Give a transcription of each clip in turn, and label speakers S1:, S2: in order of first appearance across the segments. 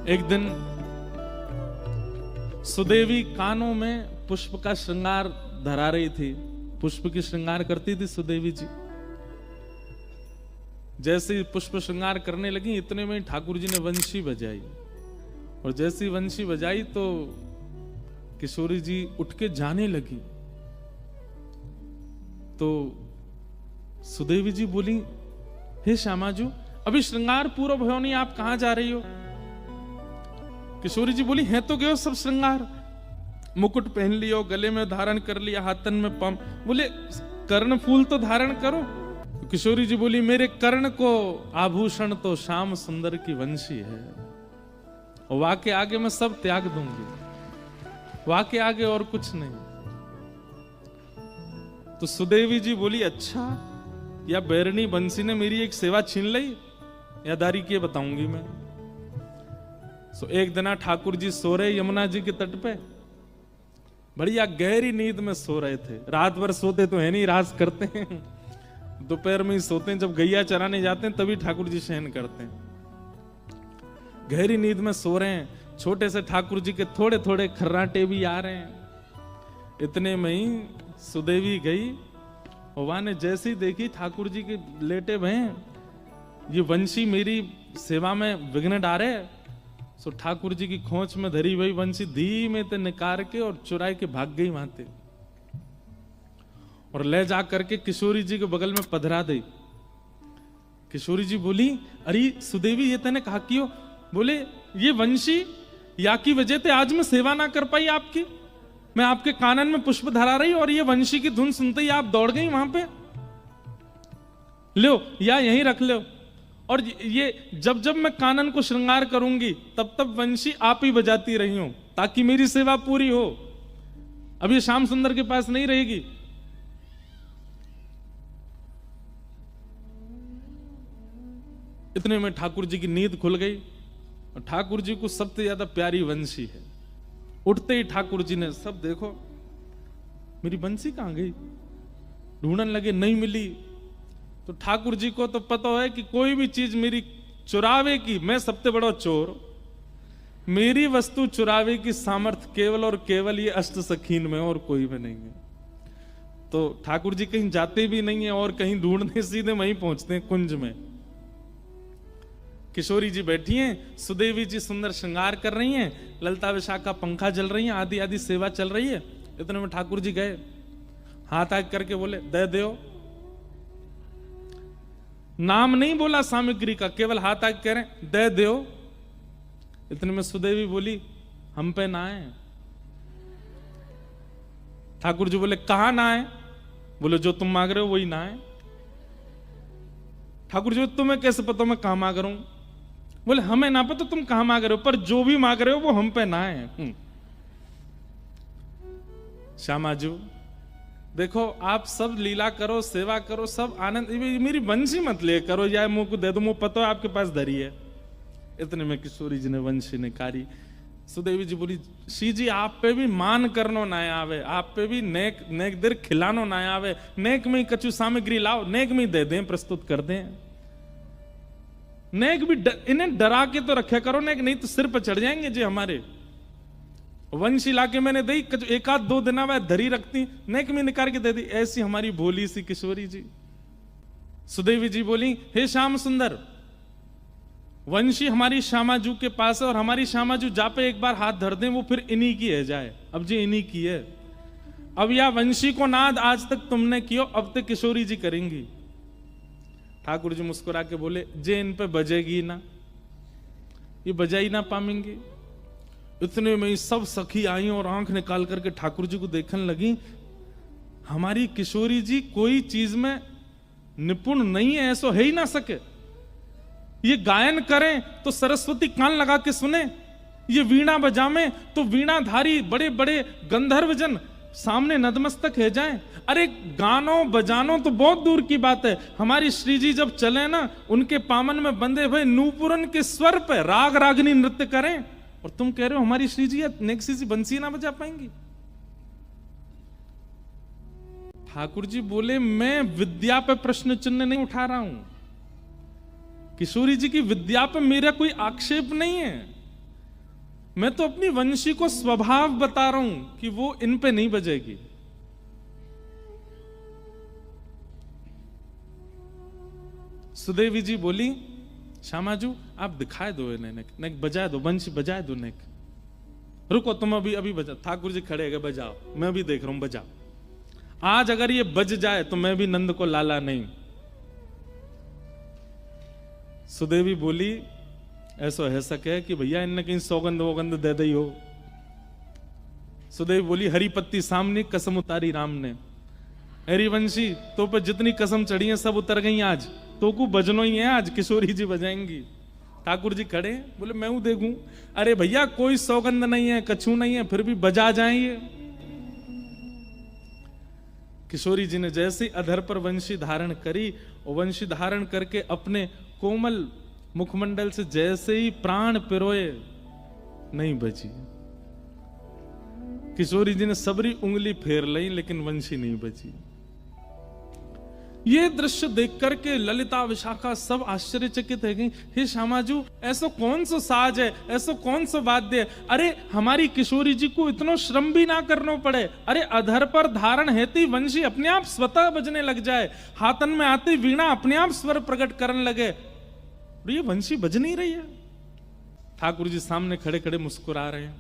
S1: एक दिन सुदेवी कानों में पुष्प का श्रृंगार धरा रही थी। पुष्प की श्रृंगार करती थी सुदेवी जी। जैसे पुष्प श्रृंगार करने लगी इतने में ठाकुर जी ने वंशी बजाई, और जैसी वंशी बजाई तो किशोरी जी उठ के जाने लगी। तो सुदेवी जी बोली, हे श्यामाजू, अभी श्रृंगार पूरा भयो नहीं, आप कहां जा रही हो? किशोरी जी बोली, है तो गयो सब श्रृंगार, मुकुट पहन लियो, गले में धारण कर लिया, हाथन में पम। बोले कर्ण फूल तो धारण करो। तो किशोरी जी बोली, मेरे कर्ण को आभूषण तो श्याम सुंदर की वंशी है, और वाह के आगे मैं सब त्याग दूंगी, वाह के आगे और कुछ नहीं। तो सुदेवी जी बोली, अच्छा, या बैरनी बंसी ने मेरी एक सेवा छीन ली, या दारी के बताऊंगी मैं। सो एक दिन ठाकुर जी सो रहे यमुना जी के तट पे, बढ़िया गहरी नींद में सो रहे थे। रात भर सोते तो है नहीं, राज करते हैं, दोपहर में ही सोते हैं, जब गैया चराने जाते हैं तभी ठाकुर जी शयन करते हैं। गहरी नींद में सो रहे हैं, छोटे से ठाकुर जी के थोड़े थोड़े खर्राटे भी आ रहे हैं। इतने में ही सुदेवी गई, और वहां ने जैसे ही देखी ठाकुर जी के लेटे भय, ये वंशी मेरी सेवा में विघ्न डारे। सो ठाकुर जी की खोंच में धरी हुई वंशी धीमे ते निकाल के और चुराए के भाग गई वहां ते, और ले जा करके किशोरी जी के बगल में पधरा दी। किशोरी जी बोली, अरे सुदेवी, ये तने कहा क्यों? बोले, ये वंशी या की वजह से आज मैं सेवा ना कर पाई आपकी। मैं आपके कानन में पुष्प धरा रही और ये वंशी की धुन सुनते ही आप दौड़ गई वहां पे। लो, या यहीं रख लो, और ये जब जब मैं कानन को श्रृंगार करूंगी तब तब वंशी आप ही बजाती रही हूं, ताकि मेरी सेवा पूरी हो। अब ये श्याम सुंदर के पास नहीं रहेगी। इतने में ठाकुर जी की नींद खुल गई, और ठाकुर जी को सबसे ज्यादा प्यारी वंशी है। उठते ही ठाकुर जी ने, सब देखो मेरी बंसी कहां गई, ढूंढने लगे, नहीं मिली। तो ठाकुर जी को तो पता है कि कोई भी चीज मेरी चुरावे की, मैं सबसे बड़ा चोर, मेरी वस्तु चुरावे की सामर्थ्य केवल और केवल ये अष्ट सखीन में, और कोई में नहीं है। तो ठाकुर जी कहीं जाते भी नहीं है और कहीं ढूंढने, सीधे वहीं पहुंचते हैं कुंज में। किशोरी जी बैठी हैं, सुदेवी जी सुंदर श्रृंगार कर रही हैं, ललता विशाखा पंखा जल रही है, आदि आदि सेवा चल रही है। इतने में ठाकुर जी गए, हाथ आग करके बोले, दे दो। नाम नहीं बोला सामग्री का, केवल हाथ आग कह रहे, दे दो। इतने में सुदेवी बोली, हम पे ना है। ठाकुर जी बोले, कहां ना है? बोले, जो तुम मांग रहे हो वही ना है। ठाकुर जी, तुम्हें कैसे पता मैं कहां मांग रहा हूं? बोले, हमें ना पता तुम कहां मांग रहे हो, पर जो भी मांग रहे हो वो हम पे ना है। श्यामाजू, देखो, आप सब लीला करो, सेवा करो, सब आनंद, मेरी वंशी मत ले करो, या मुंह को दे दो, मुंह पता है आपके पास धरी है। इतने में किशोरी जी ने वंशी निकारी। सुदेवी जी बोली, शी जी, आप पे भी मान करनो ना आवे, आप पे भी नेक नेक देर खिलानो ना आवे, नेक में ही कछु सामग्री लाओ, नेक में ही दे दें, प्रस्तुत कर दें। नेक भी इन्हें डरा के तो रखा करो, नेक नहीं तो सिर पर चढ़ जाएंगे जी हमारे। वंशी लाके मैंने दी, एक आध दो दिन वह धरी रखती, नेक में निकाल के दे दी। ऐसी हमारी भोली सी किशोरी जी। सुदेवी जी बोली, हे श्याम सुंदर, वंशी हमारी श्यामाजू के पास है, और हमारी श्यामाजू जा पे एक बार हाथ धर दें वो फिर इन्हीं की है जाए। अब जी इन्हीं की है, अब या वंशी को नाद आज तक तुमने कियो, अब तक किशोरी जी करेंगी। ठाकुर जी मुस्कुरा के बोले, जे इन पे बजेगी ना, ये बजा ही ना पाएंगे। इतने में ही सब सखी आई और आंख निकाल करके ठाकुर जी को देखने लगी। हमारी किशोरी जी कोई चीज में निपुण नहीं है, ऐसा है ही ना सके। ये गायन करें तो सरस्वती कान लगा के सुने, ये वीणा बजावे तो वीणाधारी बड़े बड़े गंधर्वजन सामने नतमस्तक है जाएं। अरे गानो बजानो तो बहुत दूर की बात है, हमारी श्री जी जब चले ना, उनके पामन में बंधे हुए नूपुरन के स्वर पे राग रागनी नृत्य करें, और तुम कह रहे हो हमारी श्री जी नेक्सी सी बंसी ना बजा पाएंगी। ठाकुर जी बोले, मैं विद्या पे प्रश्न चिन्ह नहीं उठा रहा हूं, किशोरी जी की विद्या पे मेरा कोई आक्षेप नहीं है, मैं तो अपनी वंशी को स्वभाव बता रहा हूं कि वो इन पे नहीं बजेगी। सुदेवी जी बोली, श्यामाजू आप दिखाए दो इन्हें, नेक बजाए दो, वंशी बजाए दो नेक। रुको तुम अभी बजा। ठाकुर जी खड़े गए, बजाओ, मैं भी देख रहा हूं, बजाओ। आज अगर ये बज जाए तो मैं भी नंद को लाला नहीं। सुदेवी बोली, ऐसा है सके कि भैया इनने कहीं सौगंध वोगंध दे दी हो। सुदेवी बोली, हरी पत्ती सामने कसम उतारी राम ने। हरिवंशी तो पे जितनी कसम चढ़ी है सब उतर गई आज, तो को बजनो ही है आज, किशोरी जी बजाएंगी। ठाकुर जी खड़े, बोले मैं हूं देखूं। अरे भैया कोई सौगंध नहीं है, कछू नहीं है, फिर भी बजा जाएंगे। किशोरी जी ने जैसे अधर पर वंशी धारण करी, और वंशी धारण करके अपने कोमल मुखमंडल से जैसे ही प्राण पिरोए, नहीं बची। किशोरी जी ने सबरी उंगली फेर ली, लेकिन वंशी नहीं बची। ये दृश्य देख करके ललिता विशाखा सब आश्चर्यचकित है गई। हे श्यामाजू, ऐसा कौन सा साज है, ऐसा कौन सा वाद्य है? अरे हमारी किशोरी जी को इतना श्रम भी ना करना पड़े। अरे अधर पर धारण हेती वंशी अपने आप स्वतः बजने लग जाए, हाथन में आती वीणा अपने आप स्वर प्रकट करने लगे। ये वंशी बज नहीं रही है। ठाकुर जी सामने खड़े खड़े मुस्कुरा रहे हैं।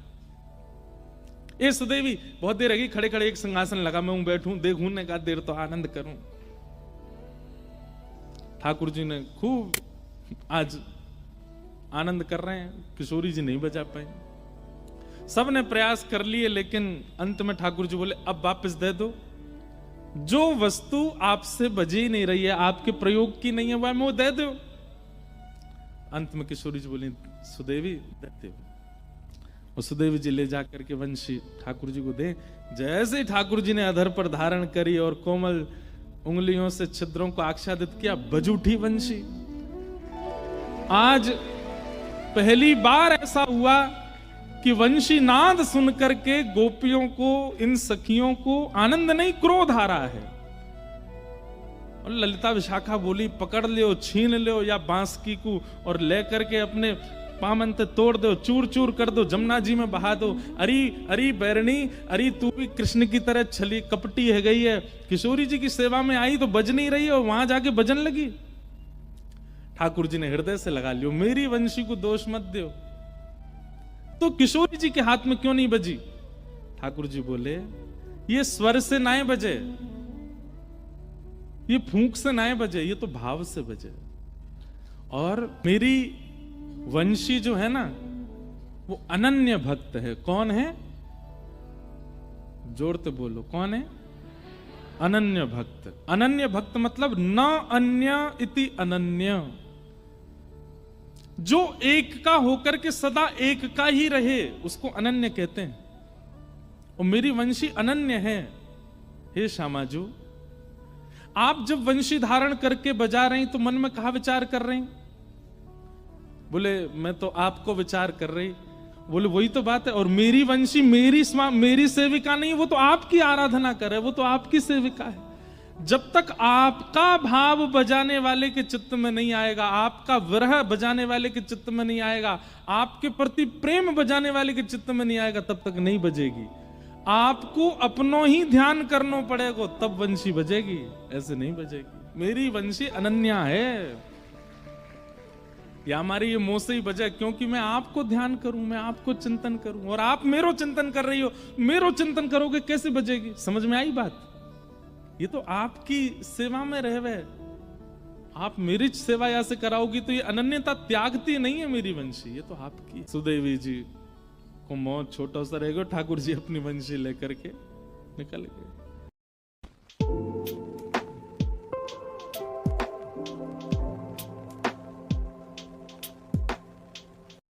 S1: ये सुदेवी बहुत देर रही खड़े खड़े, एक सिंहासन लगा, मैं बैठूं देखूं ने कहा देर तो आनंद करूं। ठाकुर जी ने खूब आज आनंद कर रहे हैं, किशोरी जी नहीं बजा पाए। सब ने प्रयास कर लिए, लेकिन अंत में ठाकुर जी बोले अब वापस दे दो। जो वस्तु आपसे बजी ही नहीं रही है, आपके प्रयोग की नहीं है, वह वो दे दो। अंत में किशोरी जी बोली, सुदेवी देते हो। और सुदेवी जी ले जाकर के वंशी ठाकुर जी को दे। जैसे ठाकुर जी ने अधर पर धारण करी और कोमल उंगलियों से छिद्रों को आच्छादित किया, बज उठी वंशी। आज पहली बार ऐसा हुआ कि वंशी नाद सुन करके गोपियों को, इन सखियों को आनंद नहीं क्रोध आ रहा है। और ललिता विशाखा बोली, पकड़ लियो, छीन लियो या बांसुरी को और ले करके अपने पामन ते तोड़ दो, चूर चूर कर दो, जमुना जी में बहा दो। अरे अरे बैरणी, अरे तू भी कृष्ण की तरह छली कपटी है गई है। किशोरी जी की सेवा में आई तो बज नहीं रही है, वहां जाके बजन लगी। ठाकुर जी ने हृदय से लगा लियो, मेरी वंशी को दोष मत दो। तो किशोरी जी के हाथ में क्यों नहीं बजी? ठाकुर जी बोले, ये स्वर से ना बजे, ये फूंक से ना बजे, ये तो भाव से बजे। और मेरी वंशी जो है ना, वो अनन्य भक्त है। कौन है? जोड़ते बोलो, कौन है? अनन्य भक्त। अनन्य भक्त मतलब न अन्य इति अनन्य, जो एक का होकर के सदा एक का ही रहे, उसको अनन्य कहते हैं। और मेरी वंशी अनन्य है। हे श्यामाजू, आप जब वंशी धारण करके बजा रही तो मन में कहा विचार कर रही? बोले मैं तो आपको विचार कर रही। बोले वही तो बात है। और मेरी वंशी मेरी सेविका नहीं, वो तो आपकी आराधना करे, वो तो आपकी सेविका है। जब तक आपका भाव बजाने वाले के चित्त में नहीं आएगा, आपका विरह बजाने वाले के चित्त में नहीं आएगा, आपके प्रति प्रेम बजाने वाले के चित्त में नहीं आएगा, तब तक नहीं बजेगी। आपको अपनो ही ध्यान करना पड़ेगा, तब वंशी बजेगी, ऐसे नहीं बजेगी। मेरी वंशी अनन्या है। या हमारी ये मुंह से ही बजे, क्योंकि मैं आपको ध्यान करूं, मैं आपको चिंतन करूं, और आप मेरो चिंतन कर रही हो। मेरो चिंतन करोगे कैसे बजेगी? समझ में आई बात? ये तो आपकी सेवा में रहवे, आप मेरी सेवा या से कराओगी तो ये अनन्यता त्यागती नहीं है मेरी वंशी, ये तो आपकी। सुदेवी जी को मौत छोटा सा रहेगा, ठाकुर जी अपनी वंशी लेकर के निकल गए।